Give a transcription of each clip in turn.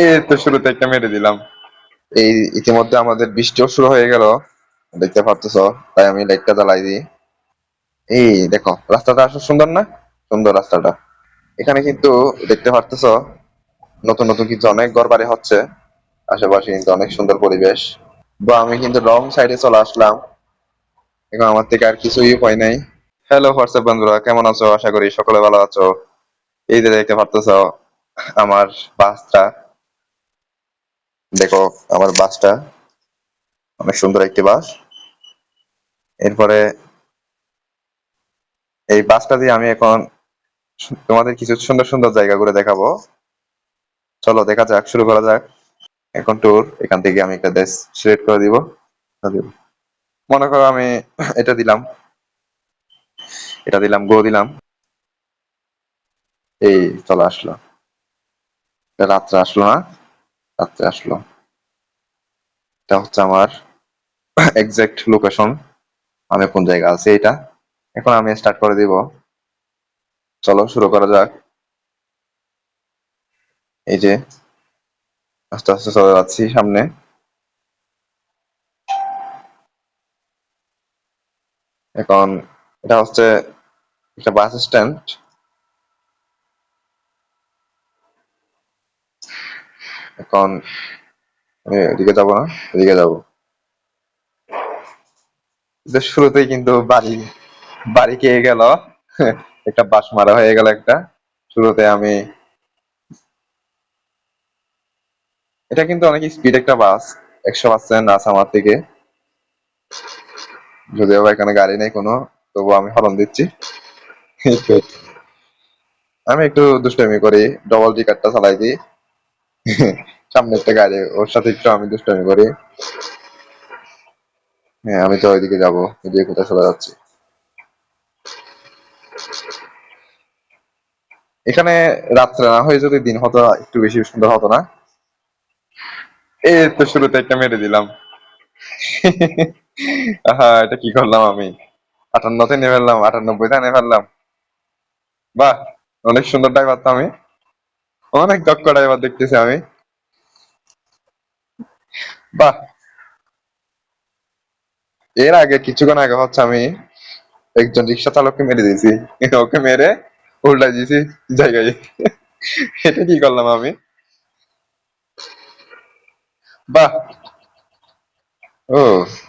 এই তো শুরুতে একটা মেরে দিলাম। এই ইতিমধ্যে আমাদের বৃষ্টিও শুরু হয়ে গেল, দেখতে পারতেছো। তাই আমি লাইটটা জ্বালাই দিই। এই দেখো রাস্তাটা আসলে সুন্দর না? সুন্দর রাস্তাটা। এখানে কিন্তু দেখতে পারতেছো নতুন নতুন কিন্তু অনেক ঘর বাড়ি হচ্ছে। আশেপাশে কিন্তু অনেক সুন্দর পরিবেশ। বা আমি কিন্তু রং সাইডে চলে আসলাম। এখন আমার থেকে আর কিছুই উপায় নাই। হ্যালো হোয়াটসঅ্যাপ বন্ধুরা, কেমন আছো? আশা করি সকলে ভালো আছো। এই যে দেখতে পারতেছো আমার বাসটা, দেখো আমার বাসটা অনেক সুন্দর একটি বাস। এরপরে এই বাসটা দিয়ে আমি এখন তোমাদের কিছু সুন্দর সুন্দর জায়গা ঘুরে দেখাবো। চলো দেখা যাক, শুরু করা যাক। এখন ট্যুর এখান থেকে আমি একটা দেশ সিলেক্ট করে দিব। মনে করো আমি এটা দিলাম, এটা দিলাম, গো দিলাম। এই চলে আসলো। এটা রাত্রে আসলো না? রাত্রে আসলো। এটা হচ্ছে আমার এক্সাক্ট লোকেশন, আমি কোন জায়গা আছে এটা। এখন আমি স্টার্ট করে দিব। চলো শুরু করা যাক। এই যে আস্তে আস্তে চলে যাচ্ছি সামনে। এখন এটা হচ্ছে একটা বাস স্ট্যান্ড। এখন আমি এদিকে যাবো না, এদিকে যাবো। যে শুরুতেই কিন্তু বাড়ি বাড়ি খেয়ে গেল। একটা বাস মারা হয়ে গেল একটা। শুরুতে আমি, এটা কিন্তু অনেক স্পিড একটা বাস, 100% আছে আমার থেকে। যদিও বা এখানে গাড়ি নেই কোনো, তবু আমি হরন দিচ্ছি। আমি একটু দুষ্টামি করি, ডবল টিকারটা চালাই দিই। সামনে একটা গাড়ি, ওর সাথে একটু আমি দুষ্টামি করি। হ্যাঁ আমি তো ওইদিকে যাবো, এদিকে কোথায় চলে যাচ্ছি। এখানে রাত্রে না হয়ে যদি দিন হতো একটু বেশি সুন্দর হতো না? এই তো শুরুতে একটা মেরে দিলাম। হ্যাঁ এটা কি করলাম আমি? 58-তে নিয়ে ফেললাম, 98-তে নিয়ে ফেললাম। বাহ, অনেক সুন্দর ড্রাইভার তো আমি, অনেক দক্ষ ড্রাইভার দেখতেছি আমি। বাহ। এর আগে কিছুক্ষণ আগে হচ্ছে আমি একজন রিক্সা চালককে মেরে দিয়েছি। ওকে মেরে উল্টাই দিয়েছি জায়গায়। এটা কি করলাম আমি? বাহ। ও,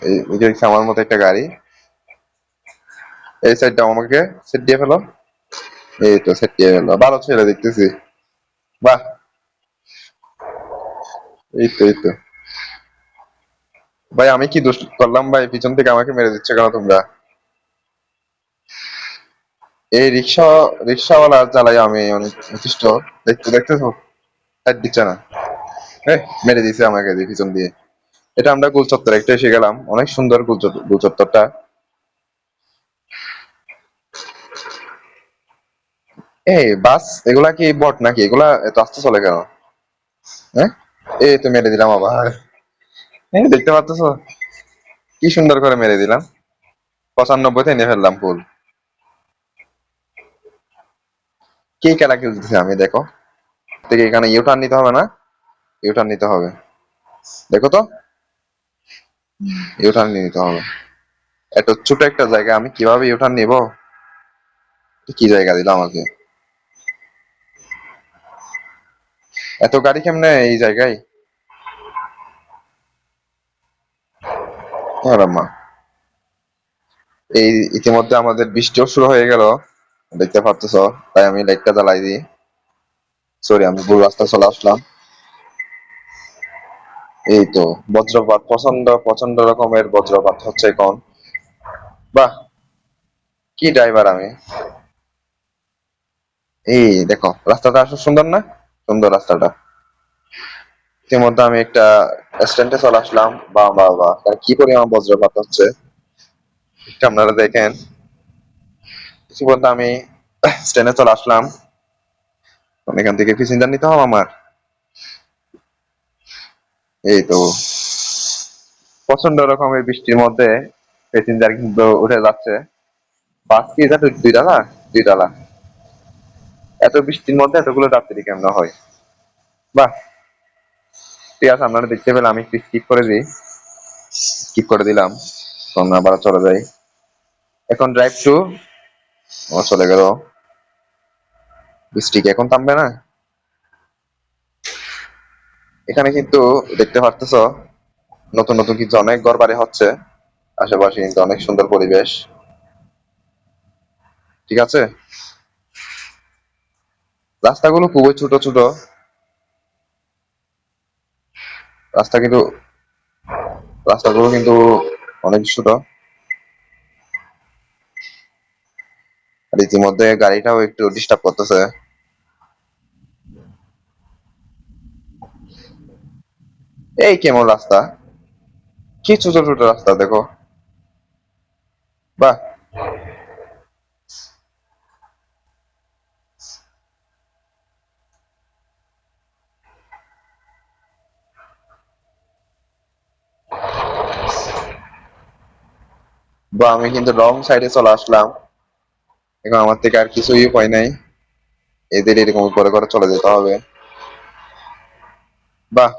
এই যে আমার মতো একটা গাড়ি, এই সাইডটা আমাকে সেট দিয়ে ফেলো। এই তো সেট দিয়ে ফেলো, ভালো ছেলে দেখতেছি। বাহ। এই তো এই তো। ভাই আমি কি দোষ করলাম ভাই? পিছন থেকে আমাকে মেরে দিচ্ছে কেন তোমরা? এই রিক্সাওয়ালা জ্বালাই আমি অনেক যথেষ্ট। দেখতেছো সাইড দিচ্ছে না। মেরে দিছে আমাকে দিয়ে পিছন দিয়ে। এটা আমরা গোল চত্বরে একটা এসে গেলাম, অনেক সুন্দর গোল চত্বরটা। এই বাস এগুলা কি বট নাকি? এগুলা এত আস্তে চলে কেন? হ্যাঁ, এই তো মেরে দিলাম আবার। দেখতে পাচ্ছ কি সুন্দর করে মেরে দিলাম। 95-তে এনে ফেললাম ফুল। কি খেলা খেলতেছে আমি দেখো। থেকে এখানে ইউটার্ন নিতে হবে না? ইউটার্ন নিতে হবে, দেখো তো। ইউটার্ন নিতে হবে। এত ছোট একটা জায়গা আমি কিভাবে ইউটার্ন নিব? কি জায়গা দিল আমাকে? এত গাড়ি কেমনে এই জায়গায়? আরে মা। এই ইতিমধ্যে আমাদের বৃষ্টিও শুরু হয়ে গেল, দেখতে পারতেছ। তাই আমি লাইটটা জ্বালাই দিই। সরি, আমি ভুল রাস্তা চলে আসলাম। এই তো বজ্রপাত, প্রচন্ড প্রচন্ড রকমের বজ্রপাত হচ্ছে এখন। বাহ, কি ড্রাইভার আমি! এই দেখো রাস্তাটা আসলে সুন্দর না? সুন্দর রাস্তাটা। ইতিমধ্যে আমি একটা স্ট্যান্ডে চলে আসলাম। বা বা বা, কি পরিমাণ বজ্রপাত হচ্ছে এটা আপনারা দেখেন। ইতিমধ্যে আমি স্ট্যান্ডে চলে আসলাম। এখান থেকে প্যাসেঞ্জার নিতে হবে আমার। এই তো প্রচন্ড রকমের বৃষ্টির মধ্যে প্যাসেঞ্জার কিন্তু উঠে যাচ্ছে। বাস কি এটা দুই ডালা, দুই ডালা। এত বৃষ্টির মধ্যে এতগুলো যাত্রী কেমন হয়? বাহ। ঠিক আছে, আপনারা দেখতে পেলে আমি একটু স্কিপ করে দিই, স্কিপ করে দিলাম। তো আমরা আবার চলে যাই। এখন ড্রাইভ টু, চলে গেল। বৃষ্টি কি এখন থামবে না? এখানে কিন্তু দেখতে পারতেছ নতুন নতুন কিন্তু অনেক ঘর বাড়ি হচ্ছে, আশেপাশে কিন্তু অনেক সুন্দর পরিবেশ। ঠিক আছে, রাস্তাগুলো খুবই ছোট ছোট, রাস্তা কিন্তু রাস্তাগুলো কিন্তু অনেক ছোট। আর ইতিমধ্যে গাড়িটাও একটু ডিস্টার্ব করতেছে। এই কেমন রাস্তা, কি ছোট ছোট রাস্তা দেখো। বাহ, বা আমি কিন্তু রং সাইডে চলে আসলাম। এখন আমার থেকে আর কিছুই উপায় নাই, এদের এরকম করে করে চলে যেতে হবে। বাহ,